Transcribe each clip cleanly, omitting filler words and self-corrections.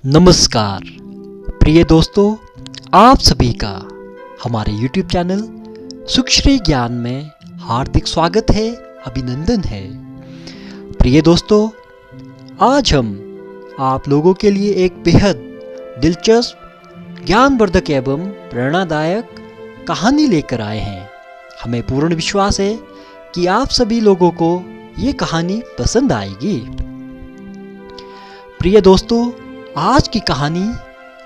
नमस्कार प्रिय दोस्तों, आप सभी का हमारे YouTube चैनल सुखश्री ज्ञान में हार्दिक स्वागत है, अभिनंदन है। प्रिय दोस्तों, आज हम आप लोगों के लिए एक बेहद दिलचस्प, ज्ञानवर्धक एवं प्रेरणादायक कहानी लेकर आए हैं। हमें पूर्ण विश्वास है कि आप सभी लोगों को ये कहानी पसंद आएगी। प्रिय दोस्तों, आज की कहानी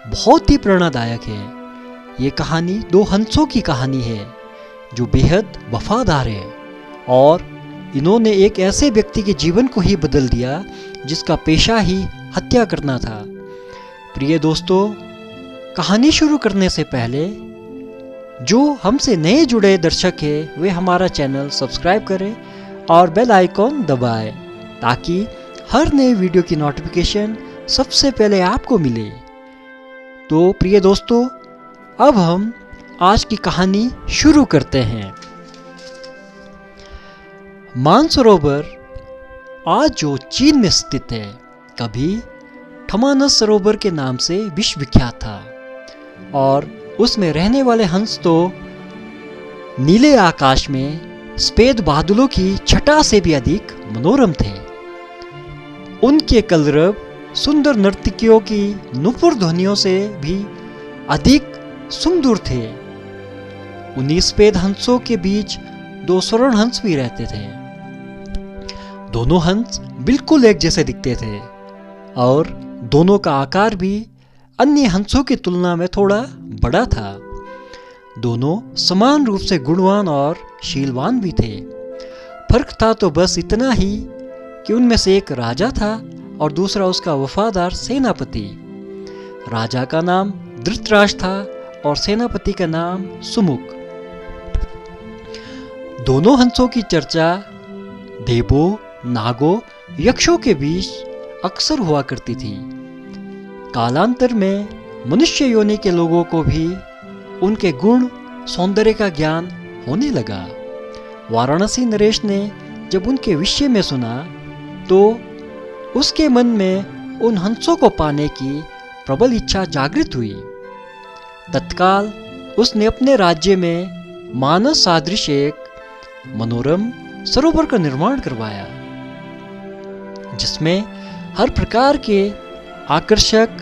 बहुत ही प्रेरणादायक है। ये कहानी दो हंसों की कहानी है जो बेहद वफादार है और इन्होंने एक ऐसे व्यक्ति के जीवन को ही बदल दिया जिसका पेशा ही हत्या करना था। प्रिय दोस्तों, कहानी शुरू करने से पहले जो हमसे नए जुड़े दर्शक हैं वे हमारा चैनल सब्सक्राइब करें और बेल आइकॉन दबाएं ताकि हर नए वीडियो की नोटिफिकेशन सबसे पहले आपको मिले। तो प्रिय दोस्तों, अब हम आज की कहानी शुरू करते हैं। मानसरोवर आज जो चीन में स्थित है, कभी ठमानस सरोवर के नाम से विश्व विख्यात था और उसमें रहने वाले हंस तो नीले आकाश में सफेद बादलों की छटा से भी अधिक मनोरम थे। उनके कलरव सुंदर नर्तकियों की नुपुर ध्वनियों से भी अधिक सुमधुर थे। उन्हीं सफेद हंसों के बीच दो स्वर्ण हंस भी रहते थे। दोनों हंस बिल्कुल एक जैसे दिखते थे और दोनों का आकार भी अन्य हंसों की तुलना में थोड़ा बड़ा था। दोनों समान रूप से गुणवान और शीलवान भी थे। फर्क था तो बस इतना ही कि उनमें से एक राजा था और दूसरा उसका वफादार सेनापति। राजा का नाम धृतराष्ट्र था और सेनापति का नाम सुमुख। दोनों हंसों की चर्चा देवों, नागों, यक्षों के बीच अक्सर हुआ करती थी। कालांतर में मनुष्य योनि के लोगों को भी उनके गुण, सौंदर्य का ज्ञान होने लगा। वाराणसी नरेश ने जब उनके विषय में सुना तो उसके मन में उन हंसों को पाने की प्रबल इच्छा जागृत हुई। तत्काल उसने अपने राज्य में मानस सादृश एक मनोरम सरोवर का निर्माण करवाया, जिसमें हर प्रकार के आकर्षक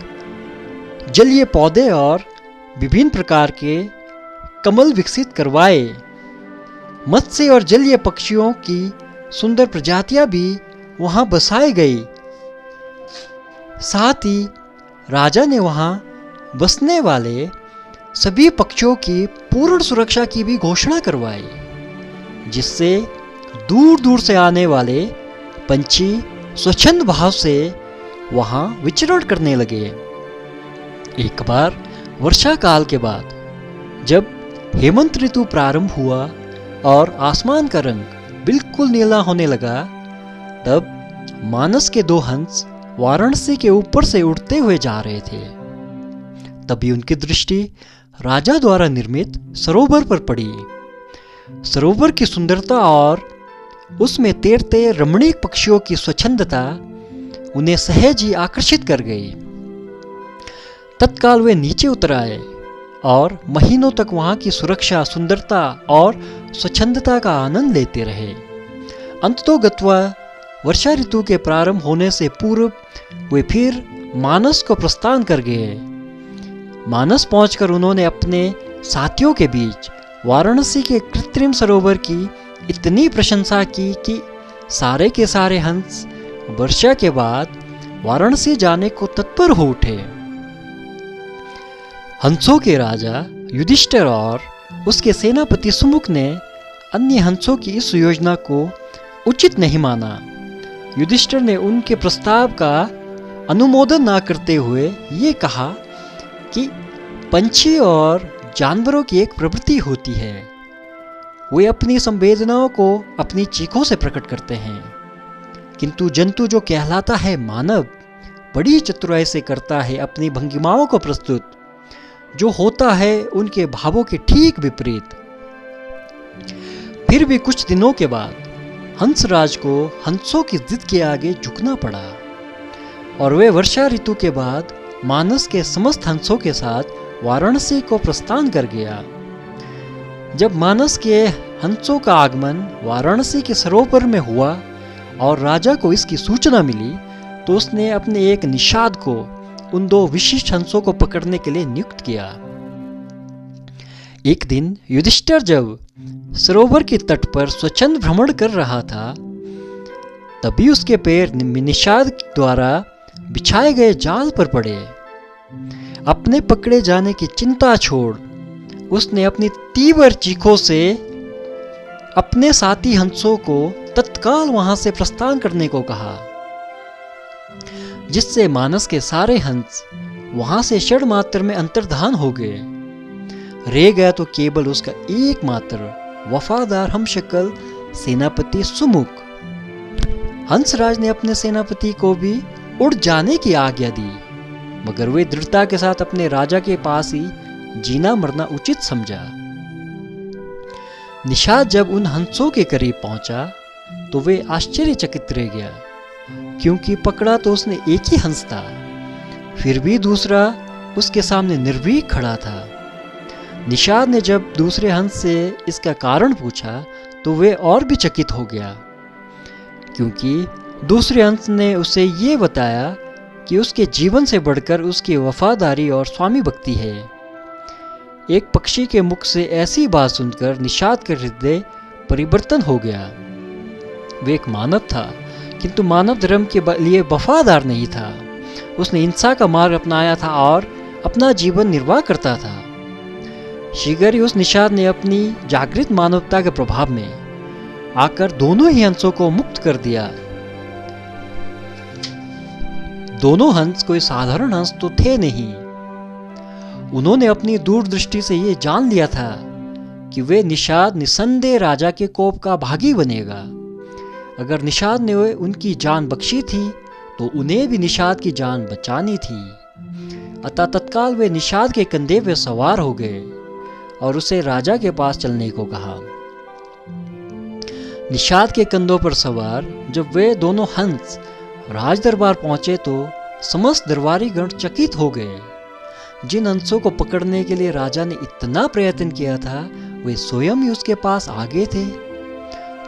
जलीय पौधे और विभिन्न प्रकार के कमल विकसित करवाए। मत्स्य और जलीय पक्षियों की सुंदर प्रजातियां भी वहां बसाई गई। साथ ही राजा ने वहां बसने वाले सभी पक्षियों की पूर्ण सुरक्षा की भी घोषणा करवाई, जिससे दूर दूर से आने वाले पंछी स्वच्छंद भाव से वहां विचरण करने लगे। एक बार वर्षा काल के बाद जब हेमंत ऋतु प्रारंभ हुआ और आसमान का रंग बिल्कुल नीला होने लगा, तब मानस के दो हंस वाराणसी के ऊपर से उड़ते हुए जा रहे थे। तभी उनकी दृष्टि राजा द्वारा निर्मित सरोवर पर पड़ी। सरोवर की सुंदरता और उसमें तैरते रमणीक पक्षियों की स्वच्छंदता उन्हें सहज ही आकर्षित कर गई। तत्काल वे नीचे उतर आए और महीनों तक वहां की सुरक्षा, सुंदरता और स्वच्छंदता का आनंद लेते रहे। अंततोगत्वा वर्षा ऋतु के प्रारंभ होने से पूर्व वे फिर मानस को प्रस्थान कर गए। मानस पहुंचकर उन्होंने अपने साथियों के बीच वाराणसी के कृत्रिम सरोवर की इतनी प्रशंसा की कि सारे के सारे हंस वर्षा के बाद वाराणसी जाने को तत्पर हो उठे। हंसों के राजा युधिष्ठिर और उसके सेनापति सुमुख ने अन्य हंसों की इस योजना को उचित नहीं माना। युधिष्ठिर ने उनके प्रस्ताव का अनुमोदन न करते हुए ये कहा कि पंछी और जानवरों की एक प्रवृत्ति होती है, वे अपनी संवेदनाओं को अपनी चीखों से प्रकट करते हैं, किंतु जंतु जो कहलाता है मानव बड़ी चतुराई से करता है अपनी भंगिमाओं को प्रस्तुत, जो होता है उनके भावों के ठीक विपरीत। फिर भी कुछ दिनों के बाद हंसराज को हंसों की जिद के आगे झुकना पड़ा और वे वर्षा ऋतु के बाद मानस के समस्त हंसों के साथ वाराणसी को प्रस्थान कर गया। जब मानस के हंसों का आगमन वाराणसी के सरोवर में हुआ और राजा को इसकी सूचना मिली, तो उसने अपने एक निषाद को उन 2 विशिष्ट हंसों को पकड़ने के लिए नियुक्त किया। एक दिन युधिष्ठिर जब सरोवर के तट पर स्वच्छंद भ्रमण कर रहा था, तभी उसके पैर निषाद द्वारा बिछाए गए जाल पर पड़े। अपने पकड़े जाने की चिंता छोड़ उसने अपनी तीव्र चीखों से अपने साथी हंसों को तत्काल वहां से प्रस्थान करने को कहा, जिससे मानस के सारे हंस वहां से क्षण मात्र में अंतर्धान हो गए। रह गया तो केवल उसका एकमात्र वफादार हमशक्ल सेनापति सुमुख। हंसराज ने अपने सेनापति को भी उड़ जाने की आज्ञा दी, मगर वे दृढ़ता के साथ अपने राजा के पास ही जीना मरना उचित समझा। निषाद जब उन हंसों के करीब पहुंचा तो वे आश्चर्यचकित रह गया, क्योंकि पकड़ा तो उसने एक ही हंस था, फिर भी दूसरा उसके सामने निर्भीक खड़ा था। निषाद ने जब दूसरे हंस से इसका कारण पूछा तो वे और भी चकित हो गया, क्योंकि दूसरे हंस ने उसे ये बताया कि उसके जीवन से बढ़कर उसकी वफादारी और स्वामी भक्ति है। एक पक्षी के मुख से ऐसी बात सुनकर निषाद का हृदय परिवर्तन हो गया। वे एक मानव था, किंतु मानव धर्म के लिए वफादार नहीं था। उसने हिंसा का मार्ग अपनाया था और अपना जीवन निर्वाह करता था। शीघ्र ही उस निषाद ने अपनी जागृत मानवता के प्रभाव में आकर दोनों ही हंसों को मुक्त कर दिया। दोनों हंस कोई साधारण हंस तो थे नहीं। उन्होंने अपनी दूरदृष्टि से ये जान लिया था कि वे निषाद निसंदेह राजा के कोप का भागी बनेगा। अगर निषाद ने उनकी जान बख्शी थी तो उन्हें भी निषाद की जान बचानी थी। अतः तत्काल वे निषाद के कंधे पे सवार हो गए और उसे राजा के पास चलने को कहा। निषाद के कंधों पर सवार जब वे दोनों हंस राज दरबार पहुंचे तो समस्त दरबारी गण चकित हो गए। जिन हंसों को पकड़ने के लिए राजा ने इतना प्रयत्न किया था, वे स्वयं ही उसके पास आ गए थे।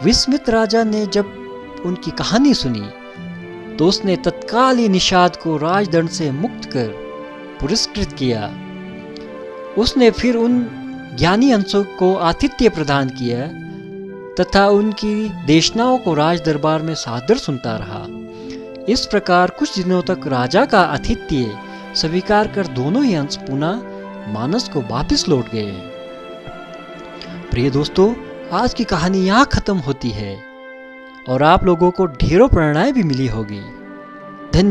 विस्मित राजा ने जब उनकी कहानी सुनी तो उसने तत्काल ही निषाद को राजदंड से मुक्त कर पुरस्कृत किया। उसने फिर उन ज्ञानी हंसों को आतिथ्य प्रदान किया तथा उनकी देशनाओं को राज दरबार में सादर सुनता रहा। इस प्रकार कुछ दिनों तक राजा का आतिथ्य स्वीकार कर दोनों ही हंस पुनः मानस को वापस लौट गए। प्रिय दोस्तों, आज की कहानी यहाँ खत्म होती है और आप लोगों को ढेरों प्रेरणाएं भी मिली होगी।